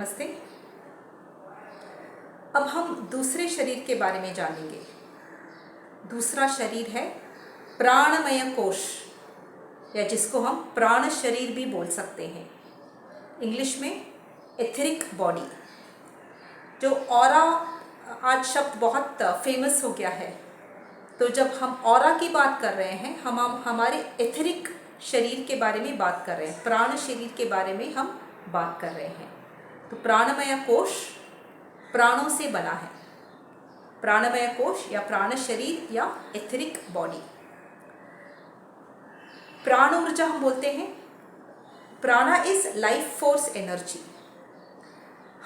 नमस्ते। अब हम दूसरे शरीर के बारे में जानेंगे। दूसरा शरीर है प्राणमय कोश, या जिसको हम प्राण शरीर भी बोल सकते हैं, इंग्लिश में एथेरिक बॉडी। जो ऑरा आज शब्द बहुत फेमस हो गया है, तो जब हम ऑरा की बात कर रहे हैं, हम हमारे एथेरिक शरीर के बारे में बात कर रहे हैं, प्राण शरीर के बारे में हम बात कर रहे हैं। तो प्राणमय कोश प्राणों से बना है। प्राणमय कोश या प्राण शरीर या एथेरिक बॉडी। प्राण ऊर्जा हम बोलते हैं। प्राणा इज लाइफ फोर्स एनर्जी।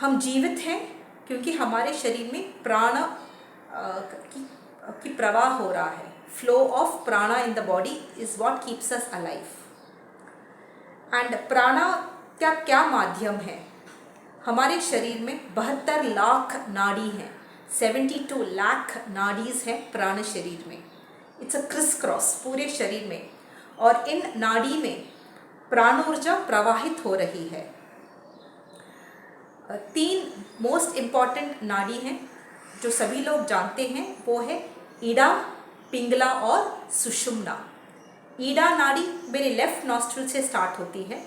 हम जीवित हैं क्योंकि हमारे शरीर में प्राण की प्रवाह हो रहा है। फ्लो ऑफ प्राणा in the body is what keeps us alive. And प्राणा का क्या माध्यम है? हमारे शरीर में 72 लाख नाड़ी हैं। 72 लाख नाड़ीज हैं प्राण शरीर में। इट्स अ क्रिस क्रॉस पूरे शरीर में, और इन नाड़ी में प्राण ऊर्जा प्रवाहित हो रही है। 3 मोस्ट इम्पॉर्टेंट नाड़ी हैं जो सभी लोग जानते हैं, वो है ईडा, पिंगला और सुषुम्ना। ईडा नाड़ी मेरे लेफ्ट नॉस्ट्रिल से स्टार्ट होती है।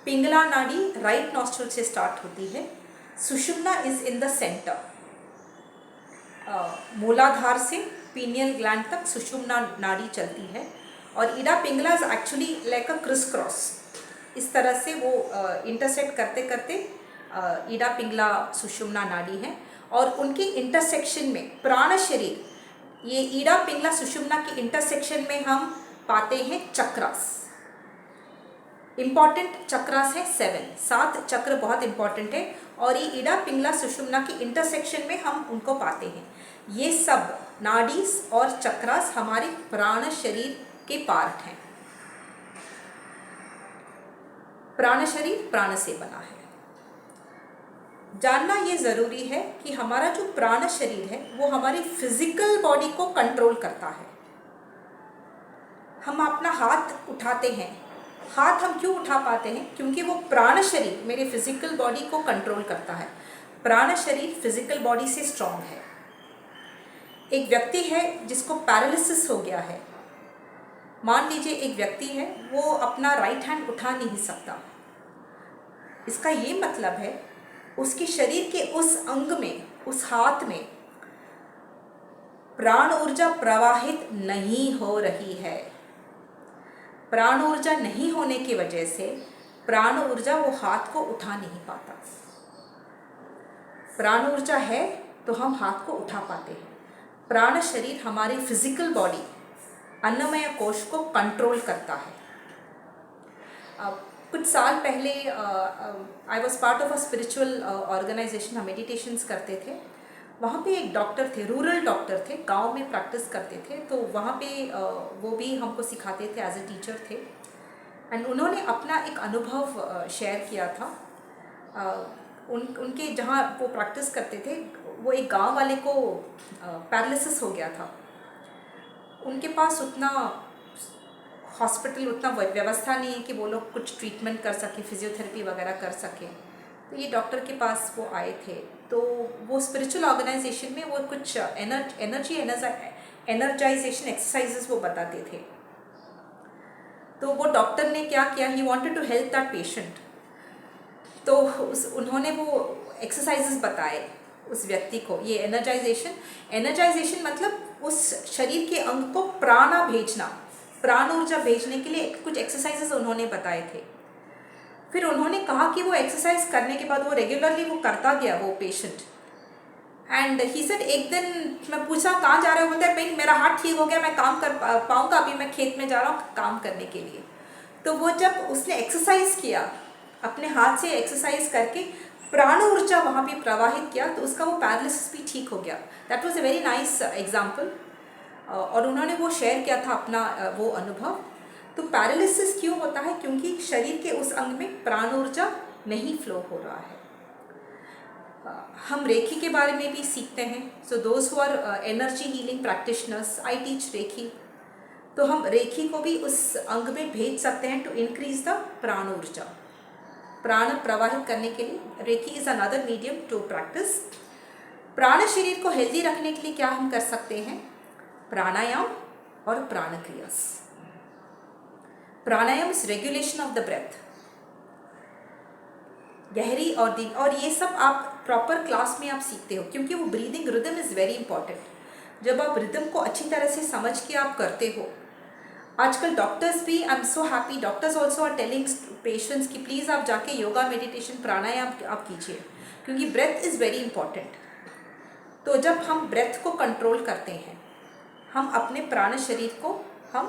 पिंगला नाड़ी राइट नॉस्ट्रिल से स्टार्ट होती है। सुषुम्ना इज इन द सेंटर। मूलाधार से पीनियल ग्लैंड तक सुषुम्ना नाड़ी चलती है, और Ida Pingala is actually like a criss cross. इस तरह से वो इंटरसेक्ट करते करते ईडा पिंगला सुषुम्ना नाड़ी है, और उनके इंटरसेक्शन में प्राण शरीर, ये ईडा पिंगला सुषुम्ना के इंटरसेक्शन में हम पाते हैं चक्रास। इम्पॉर्टेंट चक्रास है 7 चक्र बहुत इम्पॉर्टेंट है, और ये ईडा पिंगला सुषुम्ना की इंटरसेक्शन में हम उनको पाते हैं। ये सब नाडीज और चक्रास हमारे प्राण शरीर के पार्ट हैं। प्राण शरीर प्राण से बना है। जानना ये ज़रूरी है कि हमारा जो प्राण शरीर है वो हमारी फिजिकल बॉडी को कंट्रोल करता है। हम अपना हाथ उठाते हैं। हाथ हम क्यों उठा पाते हैं? क्योंकि वो प्राण शरीर मेरे फिजिकल बॉडी को कंट्रोल करता है। प्राण शरीर फिजिकल बॉडी से स्ट्रांग है। एक व्यक्ति है जिसको पैरालिसिस हो गया है। मान लीजिए एक व्यक्ति है, वो अपना राइट हैंड उठा नहीं सकता। इसका ये मतलब है उसके शरीर के उस अंग में, उस हाथ में प्राण ऊर्जा प्रवाहित नहीं हो रही है। प्राण ऊर्जा नहीं होने की वजह से प्राण ऊर्जा वो हाथ को उठा नहीं पाता। प्राण ऊर्जा है तो हम हाथ को उठा पाते हैं। प्राण शरीर हमारी फिजिकल बॉडी, अन्नमय कोश को कंट्रोल करता है। कुछ साल पहले I was part of a spiritual organisation. हम मेडिटेशंस करते थे। वहाँ पे एक डॉक्टर थे, रूरल डॉक्टर थे, गांव में प्रैक्टिस करते थे। तो वहाँ पे वो भी हमको सिखाते थे, एज ए टीचर थे। एंड उन्होंने अपना एक अनुभव शेयर किया था। उनके जहाँ वो प्रैक्टिस करते थे, वो एक गांव वाले को पैरालिसिस हो गया था। उनके पास उतना हॉस्पिटल, उतना व्यवस्था नहीं है कि वो लोग कुछ ट्रीटमेंट कर सकें, फिजियोथेरेपी वगैरह कर सकें। तो ये डॉक्टर के पास वो आए थे। तो वो स्पिरिचुअल ऑर्गेनाइजेशन में वो कुछ एनर्जाइजेशन एक्सरसाइजेस वो बताते थे। तो वो डॉक्टर ने क्या किया, he wanted to help that patient. तो उन्होंने वो एक्सरसाइजेस बताए उस व्यक्ति को। ये एनर्जाइजेशन मतलब उस शरीर के अंग को प्राणा भेजना, प्राण ऊर्जा भेजने के लिए कुछ एक्सरसाइजेस उन्होंने बताए थे। फिर उन्होंने कहा कि वो एक्सरसाइज करने के बाद वो रेगुलरली वो करता गया, वो पेशेंट। एंड ही सेड, एक दिन मैं पूछा कहाँ जा रहे हो? बोलता है भाई मेरा हाथ ठीक हो गया, मैं काम कर पाऊँगा, अभी मैं खेत में जा रहा हूँ काम करने के लिए। तो वो जब उसने एक्सरसाइज किया, अपने हाथ से एक्सरसाइज करके प्राण ऊर्जा वहाँ पे प्रवाहित किया, तो उसका वो पैरालिसिस भी ठीक हो गया। That was a very nice example. और उन्होंने वो शेयर किया था अपना वो अनुभव। तो पैरालिसिस क्यों होता है? क्योंकि शरीर के उस अंग में प्राण ऊर्जा नहीं फ्लो हो रहा है। हम रेखी के बारे में भी सीखते हैं। So those who are energy healing practitioners, I teach reiki. तो हम रेखी को भी उस अंग में भेज सकते हैं टू इंक्रीज द प्राण ऊर्जा। प्राण प्रवाहित करने के लिए reiki is another medium to practise. प्राण शरीर को हेल्दी रखने के लिए क्या हम कर सकते हैं? प्राणायाम और prana kriyas. Pranayama is regulation of the breath, गहरी और दिन, और ये सब आप प्रॉपर क्लास में आप सीखते हो, क्योंकि वो breathing rhythm is very important. जब आप रिदम को अच्छी तरह से समझ के आप करते हो, आजकल डॉक्टर्स भी, I am so happy, doctors also are telling patients कि प्लीज़ आप जाके योगा मेडिटेशन प्राणायाम आप कीजिए, क्योंकि ब्रेथ इज़ वेरी इंपॉर्टेंट। तो जब हम ब्रेथ को कंट्रोल करते हैं, हम अपने प्राण शरीर को, हम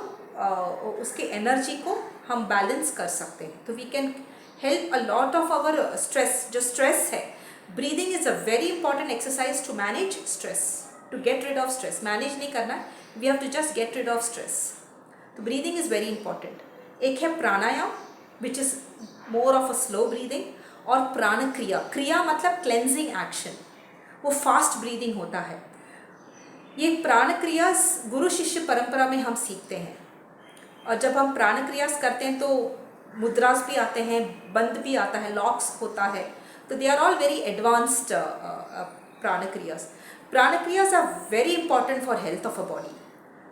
उसके एनर्जी को हम बैलेंस कर सकते हैं। तो we can help a lot of our stress. जो स्ट्रेस है, breathing is a very important exercise to manage stress, to get rid of stress. Manage नहीं करना है, we have to just get rid of stress. तो breathing is very important. एक है pranayama which is more of a slow breathing, और प्राण क्रिया, क्रिया मतलब cleansing action, वो fast breathing होता है। ये प्राण क्रियास गुरु शिष्य परंपरा में हम सीखते हैं, और जब हम प्राण क्रियास करते हैं तो मुद्रास भी आते हैं, बंद भी आता है, लॉक्स होता है, तो they are all very advanced prana kriyas. Prana kriyas are very important for health of a body.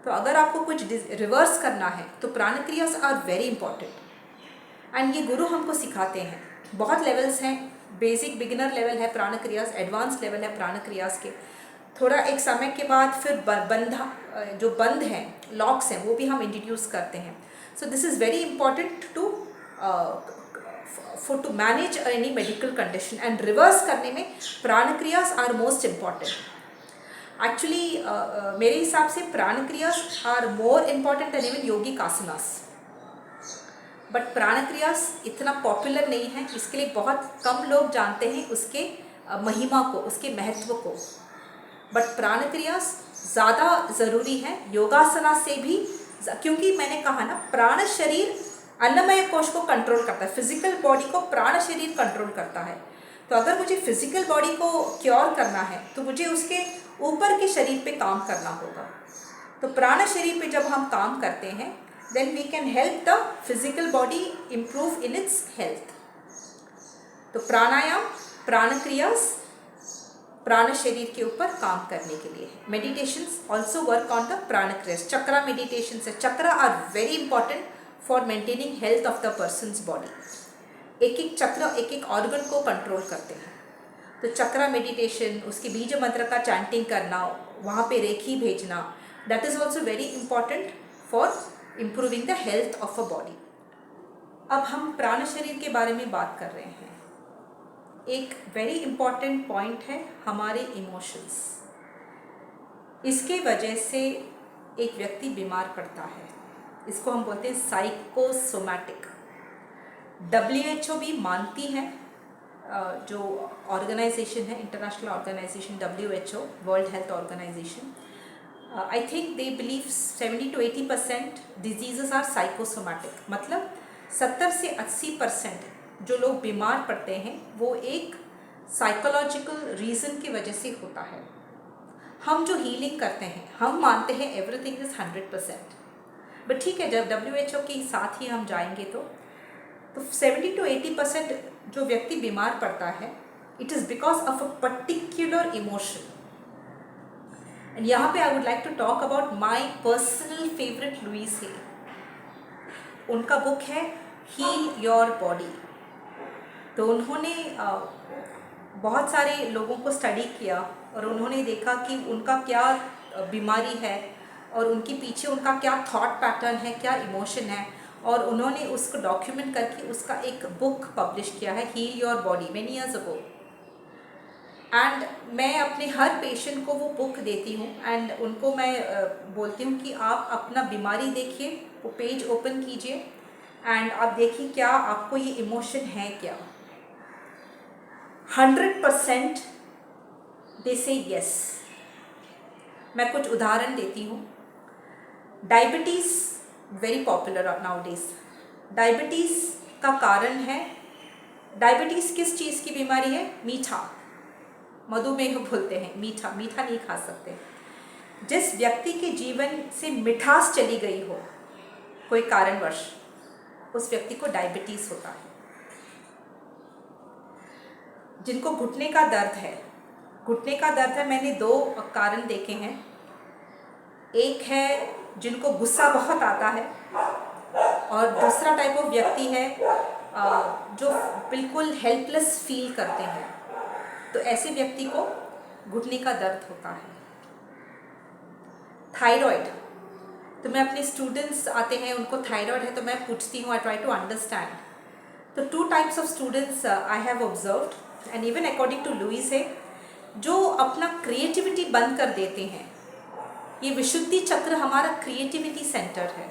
तो अगर आपको कुछ रिवर्स करना है तो prana kriyas are very important, and ये गुरु हमको सिखाते हैं। बहुत लेवल्स हैं, बेसिक बिगिनर लेवल है प्राण क्रियास, एडवांस लेवल है प्राण क्रियास के। थोड़ा एक समय के बाद फिर बंधा, जो बंद हैं, लॉक्स हैं, वो भी हम इंट्रोड्यूस करते हैं। So this is very important to to manage any medical condition, and reverse करने में prana kriyas are most important. Actually मेरे हिसाब से prana kriyas are more important than even yogic asanas, but prana kriyas इतना पॉपुलर नहीं है, इसके लिए बहुत कम लोग जानते हैं उसके महिमा को, उसके महत्व को। बट प्राण क्रियास ज़्यादा ज़रूरी है योगासना से भी, क्योंकि मैंने कहा ना, प्राण शरीर अन्नमय कोश को कंट्रोल करता है, फिजिकल बॉडी को प्राण शरीर कंट्रोल करता है। तो अगर मुझे फिजिकल बॉडी को क्योर करना है तो मुझे उसके ऊपर के शरीर पे काम करना होगा। तो प्राण शरीर पे जब हम काम करते हैं, then we can help the physical body improve in its health. तो प्राणायाम, प्राण क्रियास प्राण शरीर के ऊपर काम करने के लिए। Meditations also work on the prana kriyas. Chakra meditation है, chakra are very important for maintaining health of the person's body. एक एक चक्र एक एक ऑर्गन को कंट्रोल करते हैं। तो चक्रा मेडिटेशन, उसके बीज मंत्र का चैंटिंग करना, वहाँ पे रेखी भेजना, that is also very important for improving the health of a body. अब हम प्राण शरीर के बारे में बात कर रहे हैं। एक वेरी इंपॉर्टेंट पॉइंट है हमारे इमोशंस। इसके वजह से एक व्यक्ति बीमार पड़ता है, इसको हम बोलते हैं साइकोसोमैटिक। WHO भी मानती है, जो ऑर्गेनाइजेशन है, international organisation WHO, world health organisation, I think they believe 70 to 80% diseases are psychosomatic. मतलब 70 से 80% जो लोग बीमार पड़ते हैं वो एक साइकोलॉजिकल रीज़न की वजह से होता है। हम जो हीलिंग करते हैं, हम मानते हैं एवरीथिंग इज़ 100%, बट ठीक है, जब WHO के साथ ही हम जाएंगे तो 70 to 80% जो व्यक्ति बीमार पड़ता है, it is because of a particular emotion. And यहाँ पे I would like to talk about my personal favourite Louise Hay. उनका बुक है हील योर बॉडी। तो उन्होंने बहुत सारे लोगों को स्टडी किया और उन्होंने देखा कि उनका क्या बीमारी है और उनके पीछे उनका क्या थॉट पैटर्न है, क्या इमोशन है, और उन्होंने उसको डॉक्यूमेंट करके उसका एक बुक पब्लिश किया है, heal your body, many years ago. And मैं अपने हर पेशेंट को वो बुक देती हूँ एंड उनको मैं बोलती हूँ कि आप अपना बीमारी देखिए, वो पेज ओपन कीजिए एंड आप देखिए क्या आपको ये इमोशन है क्या। 100% दे से यस। मैं कुछ उदाहरण देती हूँ। Diabetes very popular now days. Diabetes का कारण है, डायबिटीज़ किस चीज़ की बीमारी है? मीठा, मधुमेह बोलते हैं, मीठा मीठा नहीं खा सकते। जिस व्यक्ति के जीवन से मिठास चली गई हो कोई कारणवश, उस व्यक्ति को डायबिटीज़ होता है। जिनको घुटने का दर्द है, घुटने का दर्द है, मैंने 2 कारण देखे हैं। एक है जिनको गुस्सा बहुत आता है, और दूसरा टाइप ऑफ व्यक्ति है जो बिल्कुल हेल्पलेस फील करते हैं। तो ऐसे व्यक्ति को घुटने का दर्द होता है। थायराइड, तो मैं अपने स्टूडेंट्स आते हैं, उनको थायराइड है, तो मैं पूछती हूँ, आई ट्राई टू अंडरस्टैंड। तो 2 types of students I have observed and even according to Louise है, जो अपना क्रिएटिविटी बंद कर देते हैं। ये विशुद्धि चक्र हमारा क्रिएटिविटी सेंटर है।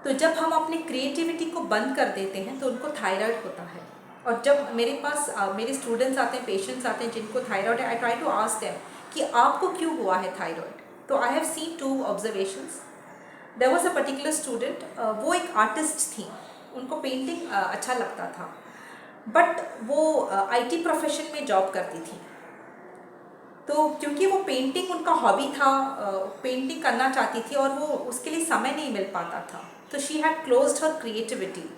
तो जब हम अपने क्रिएटिविटी को बंद कर देते हैं तो उनको थायराइड होता है। और जब मेरे पास मेरे स्टूडेंट्स आते हैं, पेशेंट्स आते हैं जिनको थायराइड है, I try to ask them कि आपको क्यों हुआ है थायराइड। तो I have seen 2 observations. There was a particular student, वो एक आर्टिस्ट थी, उनको पेंटिंग अच्छा लगता था, बट वो IT प्रोफेशन में जॉब करती थी। तो क्योंकि वो पेंटिंग उनका हॉबी था, पेंटिंग करना चाहती थी और वो उसके लिए समय नहीं मिल पाता था, तो she had closed her creativity.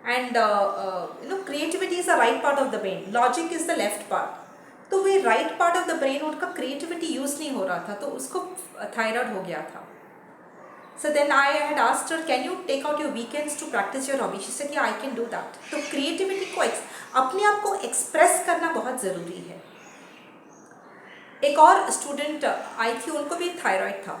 And creativity is the right part of the brain, logic is the left part. तो वे right part of the brain, उनका क्रिएटिविटी यूज़ नहीं हो रहा था, तो उसको थायराइड हो गया था। So then I had asked her, can you take out your weekends to practice your hobby? She said, yeah, I can do that. तो क्रिएटिविटी को अपने आप को एक्सप्रेस करना बहुत ज़रूरी है। एक और स्टूडेंट आई थी, उनको भी थायराइड था।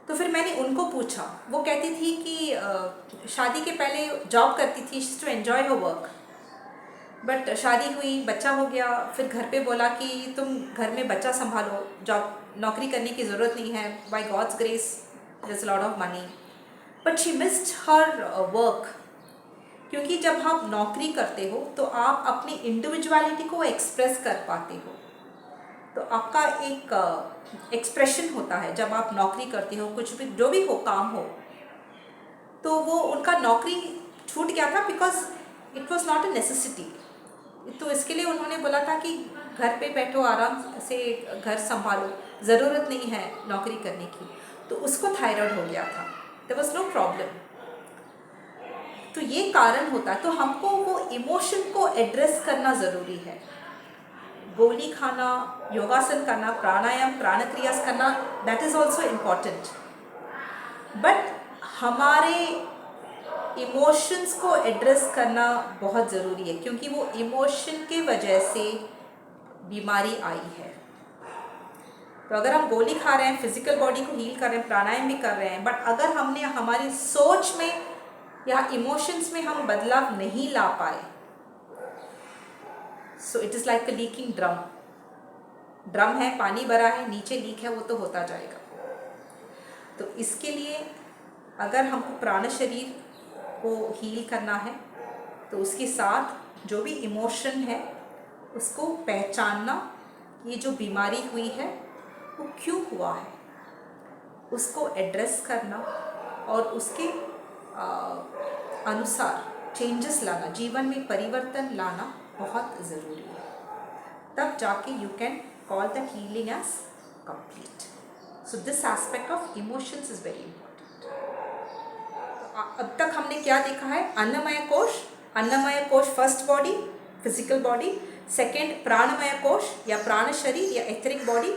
तो फिर मैंने उनको पूछा, वो कहती थी कि शादी के पहले जॉब करती थी, to enjoy her work, but शादी हुई, बच्चा हो गया, फिर घर पे बोला कि तुम घर में बच्चा संभालो, जॉब नौकरी करने की ज़रूरत नहीं है, by God's grace there is a lot of money, but she missed her work. क्योंकि जब आप नौकरी करते हो तो आप अपनी इंडिविजुअलिटी को एक्सप्रेस कर पाते हो, तो आपका एक एक्सप्रेशन होता है जब आप नौकरी करते हो, कुछ भी जो भी हो काम हो। तो वो उनका नौकरी छूट गया था because it was not a necessity. तो इसके लिए उन्होंने बोला था कि घर पे बैठो, आराम से घर संभालो, ज़रूरत नहीं है नौकरी करने की। तो उसको थायराइड हो गया था, देयर वॉज नो प्रॉब्लम। तो ये कारण होता है, तो हमको वो इमोशन को एड्रेस करना ज़रूरी है। गोली खाना, योगासन करना, प्राणायाम, प्राणक्रियास करना, that is also important, but हमारे इमोशंस को एड्रेस करना बहुत ज़रूरी है, क्योंकि वो इमोशन के वजह से बीमारी आई है। तो अगर हम गोली खा रहे हैं, फिजिकल बॉडी को हील कर रहे हैं, प्राणायाम भी कर रहे हैं, बट अगर हमने हमारी सोच में या इमोशंस में हम बदलाव नहीं ला पाए, so it is like a leaking drum. Drum है, पानी भरा है, नीचे लीक है, वो तो होता जाएगा। तो इसके लिए अगर हमको प्राण शरीर को हील करना है, तो उसके साथ जो भी इमोशन है उसको पहचानना, ये जो बीमारी हुई है वो क्यों हुआ है, उसको एड्रेस करना और उसके अनुसार चेंजेस लाना, जीवन में परिवर्तन लाना बहुत ज़रूरी है। तब जाके you can call that healing as complete. So this aspect of emotions is very important. अब तक हमने क्या देखा है? अन्नमय कोश, अन्नमय कोश first body, physical body, second प्राणमय कोश या प्राण शरीर या etheric body,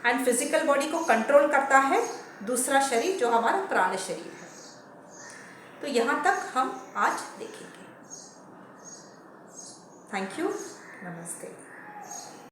and physical body को कंट्रोल करता है दूसरा शरीर जो हमारा प्राण शरीर है। तो यहाँ तक हम आज देखेंगे। थैंक यू, नमस्ते।